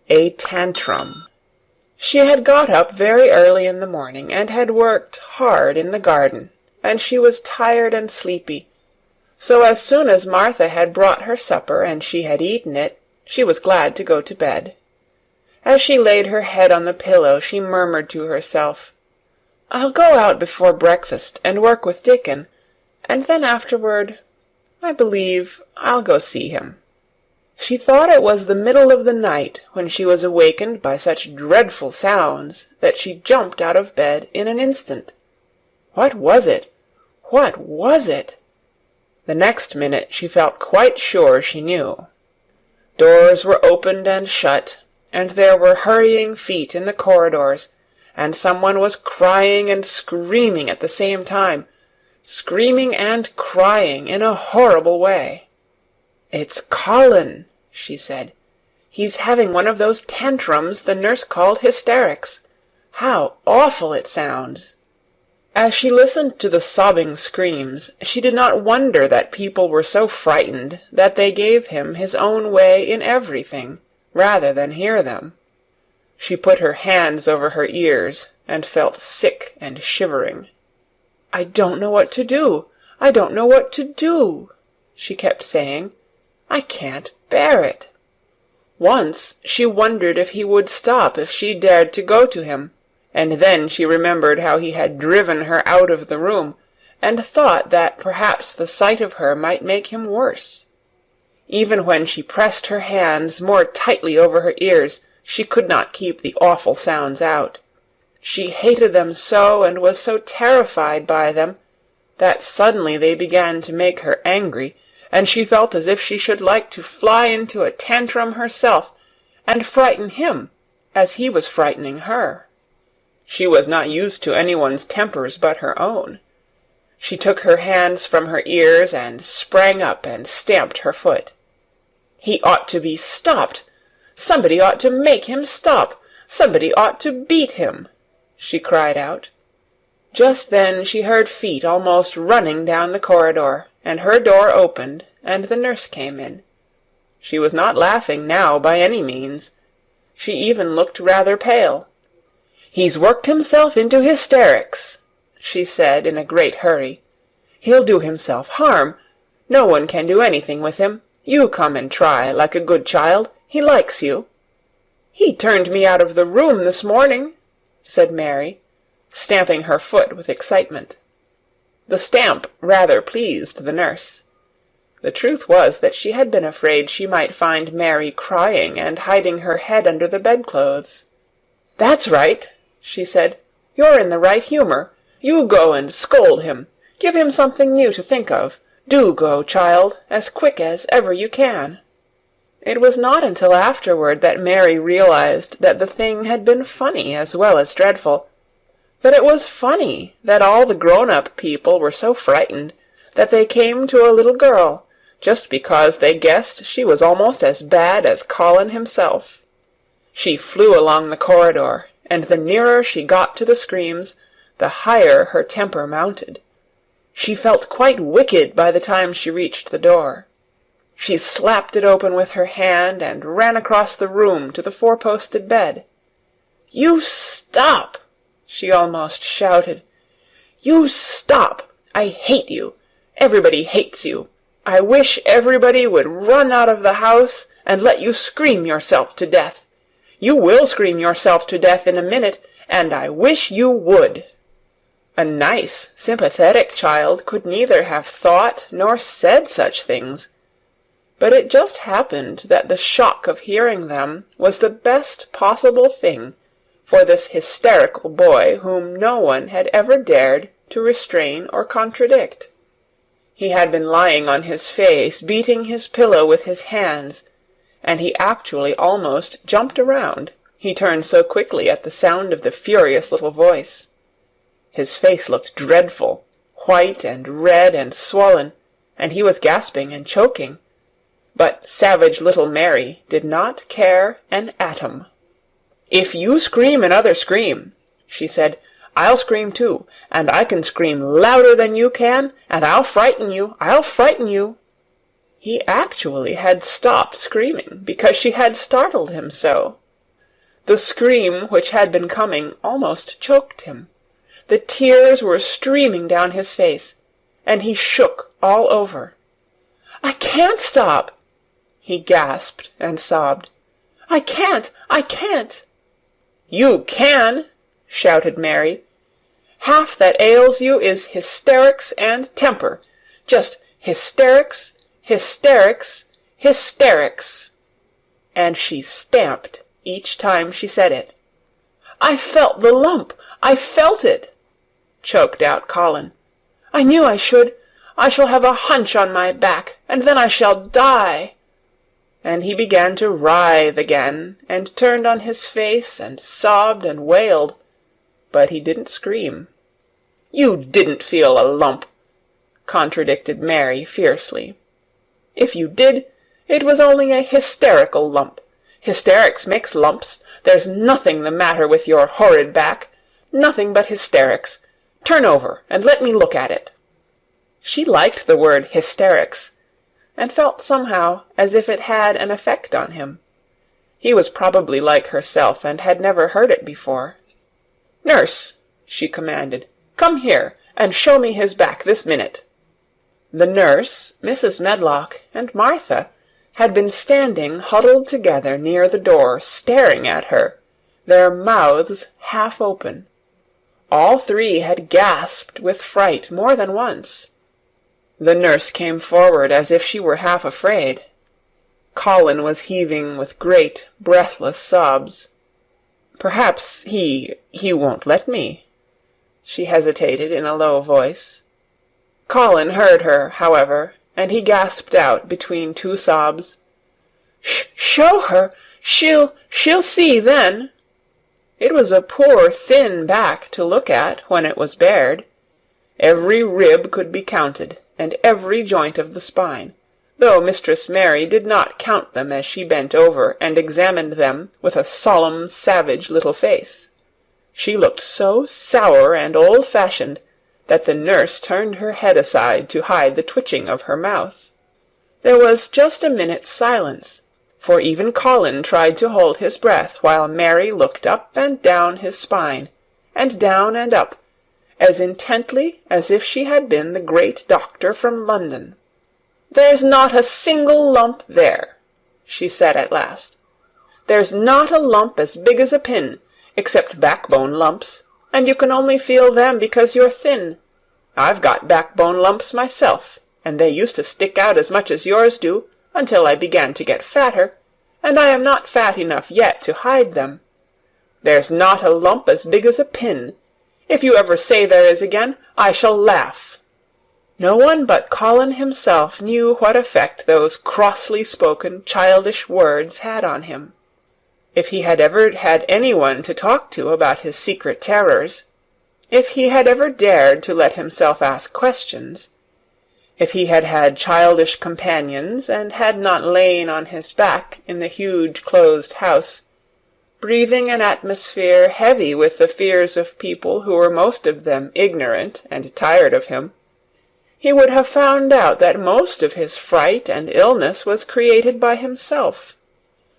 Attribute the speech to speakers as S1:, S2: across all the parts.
S1: A tantrum. She had got up very early in the morning, and had worked hard in the garden, and she was tired and sleepy. So as soon as Martha had brought her supper, and she had eaten it, she was glad to go to bed. As she laid her head on the pillow, she murmured to herself, "I'll go out before breakfast and work with Dickon, and then afterward, I believe I'll go see him." She thought it was the middle of the night when she was awakened by such dreadful sounds that she jumped out of bed in an instant. What was it? What was it? The next minute she felt quite sure she knew. Doors were opened and shut, and there were hurrying feet in the corridors, and someone was crying and screaming at the same time, screaming and crying in a horrible way. "It's Colin," she said. "He's having one of those tantrums the nurse called hysterics. How awful it sounds!" As she listened to the sobbing screams, she did not wonder that people were so frightened that they gave him his own way in everything, rather than hear them. She put her hands over her ears, and felt sick and shivering. "I don't know what to do. I don't know what to do," she kept saying. "I can't bear it." Once she wondered if he would stop if she dared to go to him, and then she remembered how he had driven her out of the room, and thought that perhaps the sight of her might make him worse. Even when she pressed her hands more tightly over her ears, she could not keep the awful sounds out. She hated them so, and was so terrified by them, that suddenly they began to make her angry, and she felt as if she should like to fly into a tantrum herself, and frighten him, as he was frightening her. She was not used to anyone's tempers but her own. She took her hands from her ears, and sprang up and stamped her foot. "He ought to be stopped! Somebody ought to make him stop! Somebody ought to beat him!" she cried out. Just then she heard feet almost running down the corridor, and her door opened, and the nurse came in. She was not laughing now by any means. She even looked rather pale. "He's worked himself into hysterics," she said in a great hurry. "He'll do himself harm. No one can do anything with him. You come and try, like a good child. He likes you." "He turned me out of the room this morning," said Mary, stamping her foot with excitement. The stamp rather pleased the nurse. The truth was that she had been afraid she might find Mary crying and hiding her head under the bedclothes. "That's right," she said. "You're in the right humour. You go and scold him. Give him something new to think of. Do go, child, as quick as ever you can." It was not until afterward that Mary realized that the thing had been funny as well as dreadful. That it was funny that all the grown-up people were so frightened that they came to a little girl, just because they guessed she was almost as bad as Colin himself. She flew along the corridor, and the nearer she got to the screams, the higher her temper mounted. She felt quite wicked by the time she reached the door. She slapped it open with her hand, and ran across the room to the four-posted bed. "You stop!" she almost shouted. "You stop! I hate you! Everybody hates you! I wish everybody would run out of the house and let you scream yourself to death! You will scream yourself to death in a minute, and I wish you would!" A nice, sympathetic child could neither have thought nor said such things. But it just happened that the shock of hearing them was the best possible thing for this hysterical boy whom no one had ever dared to restrain or contradict. He had been lying on his face, beating his pillow with his hands, and he actually almost jumped around, he turned so quickly at the sound of the furious little voice. His face looked dreadful, white and red and swollen, and he was gasping and choking. But savage little Mary did not care an atom. "If you scream another scream," she said, "I'll scream too, and I can scream louder than you can, and I'll frighten you, I'll frighten you." He actually had stopped screaming because she had startled him so. The scream which had been coming almost choked him. The tears were streaming down his face, and he shook all over. "I can't stop!" he gasped and sobbed. "I can't! I can't!" "You can!" shouted Mary. "Half that ails you is hysterics and temper. Just hysterics, hysterics, hysterics." And she stamped each time she said it. "I felt the lump! I felt it!" choked out Colin. "I knew I should. I shall have a hunch on my back, and then I shall die." And he began to writhe again, and turned on his face, and sobbed and wailed. But he didn't scream. "You didn't feel a lump," contradicted Mary fiercely. "If you did, it was only a hysterical lump. Hysterics makes lumps. There's nothing the matter with your horrid back. Nothing but hysterics. Turn over, and let me look at it." She liked the word hysterics, and felt somehow as if it had an effect on him. He was probably like herself, and had never heard it before. "Nurse," she commanded, "come here, and show me his back this minute." The nurse, Mrs. Medlock, and Martha had been standing huddled together near the door, staring at her, their mouths half open. All three had gasped with fright more than once. The nurse came forward as if she were half afraid. Colin was heaving with great, breathless sobs. "Perhaps he won't let me." She hesitated in a low voice. Colin heard her, however, and he gasped out between two sobs, "Show her! She'll see then." It was a poor thin back to look at when it was bared. Every rib could be counted, and every joint of the spine, though Mistress Mary did not count them as she bent over and examined them with a solemn, savage little face. She looked so sour and old-fashioned that the nurse turned her head aside to hide the twitching of her mouth. There was just a minute's silence, for even Colin tried to hold his breath while Mary looked up and down his spine, and down and up, as intently as if she had been the great doctor from London. "There's not a single lump there," she said at last. "There's not a lump as big as a pin, except backbone lumps, and you can only feel them because you're thin. I've got backbone lumps myself, and they used to stick out as much as yours do, until I began to get fatter, and I am not fat enough yet to hide them. There's not a lump as big as a pin. If you ever say there is again, I shall laugh." No one but Colin himself knew what effect those crossly spoken, childish words had on him. If he had ever had anyone to talk to about his secret terrors, if he had ever dared to let himself ask questions, if he had had childish companions and had not lain on his back in the huge closed house, breathing an atmosphere heavy with the fears of people who were most of them ignorant and tired of him, he would have found out that most of his fright and illness was created by himself.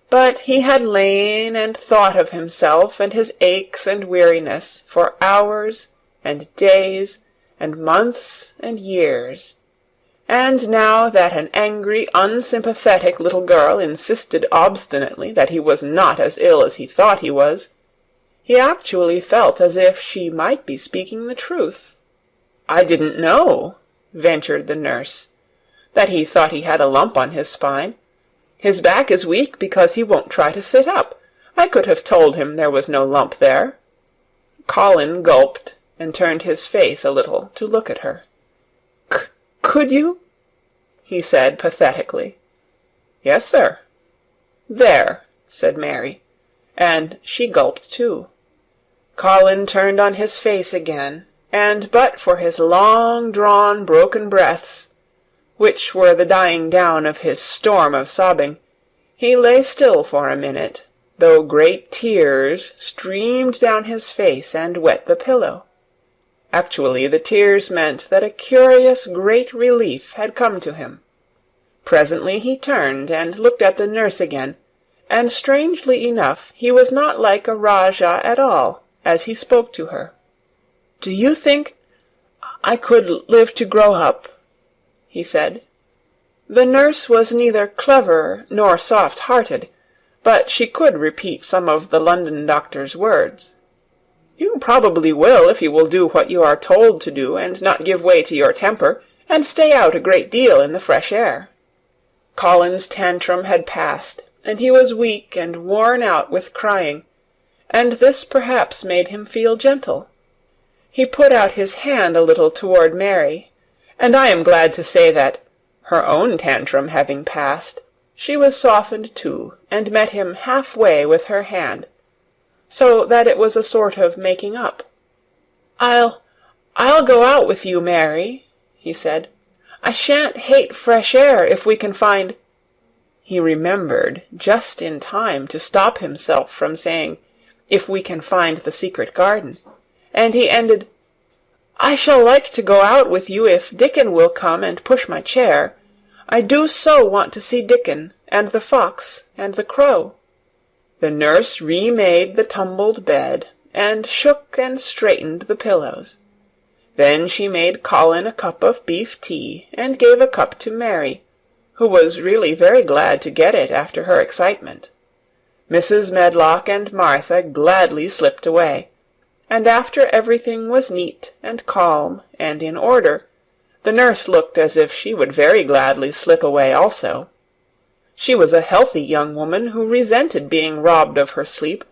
S1: But he had lain and thought of himself and his aches and weariness for hours and days and months and years. And now that an angry, unsympathetic little girl insisted obstinately that he was not as ill as he thought he was, he actually felt as if she might be speaking the truth. "I didn't know," ventured the nurse, "that he thought he had a lump on his spine. His back is weak because he won't try to sit up. I could have told him there was no lump there." Colin gulped and turned his face a little to look at her. "Could you?" he said pathetically. "Yes, sir." "There," said Mary, and she gulped too. Colin turned on his face again, and but for his long-drawn broken breaths, which were the dying down of his storm of sobbing, he lay still for a minute, though great tears streamed down his face and wet the pillow. Actually, the tears meant that a curious great relief had come to him. Presently he turned and looked at the nurse again, and strangely enough he was not like a Rajah at all as he spoke to her. "Do you think I could live to grow up?" he said. The nurse was neither clever nor soft-hearted, but she could repeat some of the London doctor's words. "You probably will if you will do what you are told to do and not give way to your temper, and stay out a great deal in the fresh air." Colin's tantrum had passed, and he was weak and worn out with crying, and this perhaps made him feel gentle. He put out his hand a little toward Mary, and I am glad to say that, her own tantrum having passed, she was softened too, and met him half-way with her hand, so that it was a sort of making up. I'll go out with you, Mary," he said. "I shan't hate fresh air if we can find—" He remembered just in time to stop himself from saying, "if we can find the secret garden," and he ended, "I shall like to go out with you if Dickon will come and push my chair. I do so want to see Dickon, and the fox, and the crow." The nurse remade the tumbled bed, and shook and straightened the pillows. Then she made Colin a cup of beef tea, and gave a cup to Mary, who was really very glad to get it after her excitement. Mrs. Medlock and Martha gladly slipped away, and after everything was neat and calm and in order, the nurse looked as if she would very gladly slip away also. She was a healthy young woman who resented being robbed of her sleep,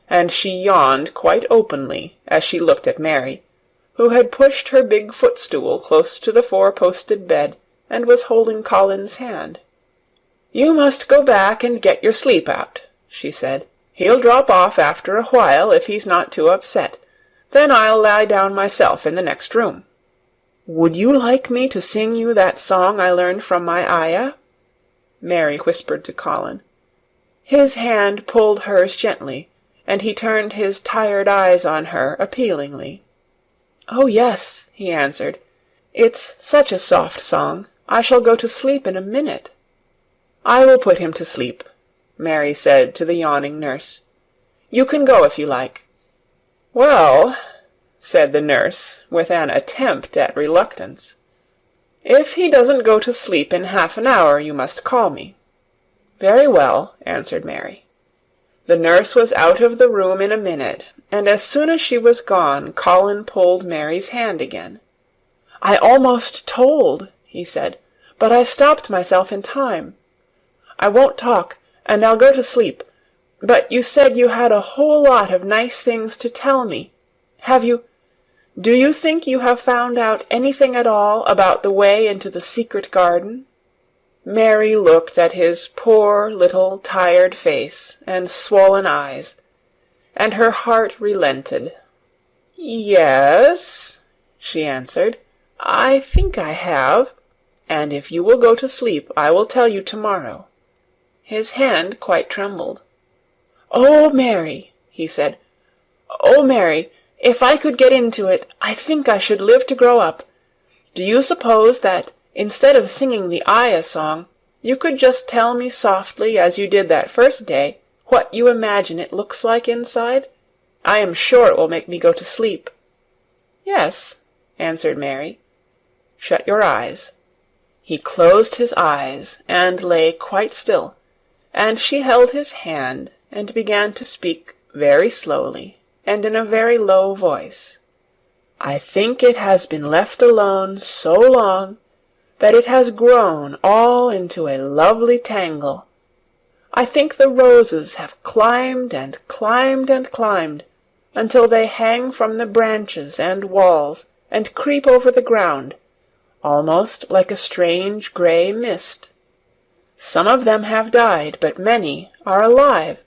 S1: and she yawned quite openly as she looked at Mary, who had pushed her big footstool close to the four-posted bed and was holding Colin's hand. "You must go back and get your sleep out," she said. "He'll drop off after a while if he's not too upset. Then I'll lie down myself in the next room. Would you like me to sing you that song I learned from my ayah?" Mary whispered to Colin. His hand pulled hers gently, and he turned his tired eyes on her appealingly. "Oh, yes," he answered. "It's such a soft song. I shall go to sleep in a minute." "I will put him to sleep," Mary said to the yawning nurse. "You can go if you like." "Well," said the nurse, with an attempt at reluctance, "if he doesn't go to sleep in half an hour, you must call me." "Very well," answered Mary. The nurse was out of the room in a minute, and as soon as she was gone, Colin pulled Mary's hand again. "I almost told," he said, "but I stopped myself in time. I won't talk, and I'll go to sleep. But you said you had a whole lot of nice things to tell me. Do you think you have found out anything at all about the way into the secret garden?" Mary looked at his poor little tired face and swollen eyes, and her heart relented. "Yes," she answered, "I think I have, and if you will go to sleep I will tell you tomorrow." His hand quite trembled. "Oh, Mary," he said, "oh, Mary, if I could get into it, I think I should live to grow up. Do you suppose that, instead of singing the ayah song, you could just tell me softly, as you did that first day, what you imagine it looks like inside? I am sure it will make me go to sleep." "Yes," answered Mary. "Shut your eyes." He closed his eyes and lay quite still, and she held his hand and began to speak very slowly and in a very low voice. "I think it has been left alone so long that it has grown all into a lovely tangle. I think the roses have climbed and climbed and climbed until they hang from the branches and walls and creep over the ground, almost like a strange grey mist. Some of them have died, but many are alive,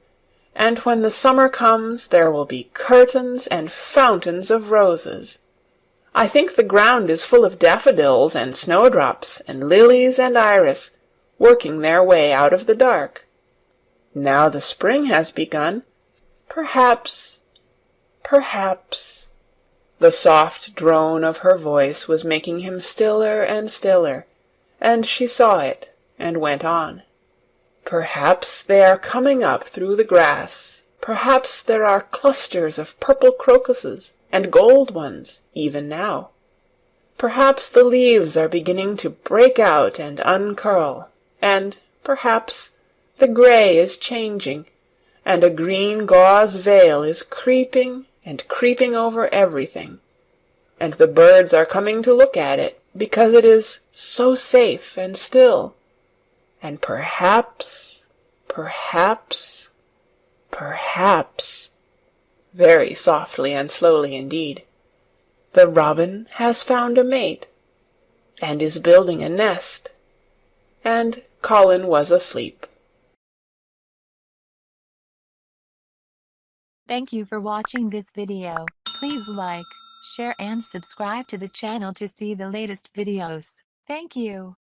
S1: and when the summer comes there will be curtains and fountains of roses. I think the ground is full of daffodils and snowdrops and lilies and iris, working their way out of the dark. Now the spring has begun. Perhaps... The soft drone of her voice was making him stiller and stiller, and she saw it and went on. Perhaps they are coming up through the grass. Perhaps there are clusters of purple crocuses and gold ones even now. Perhaps the leaves are beginning to break out and uncurl, and perhaps the gray is changing, and a green gauze veil is creeping and creeping over everything, and the birds are coming to look at it because it is so safe and still, and perhaps, very softly and slowly indeed, the robin has found a mate, and is building a nest, and Colin was asleep.
S2: Thank you for watching this video. Please like, share and subscribe to the channel to see the latest videos. Thank you.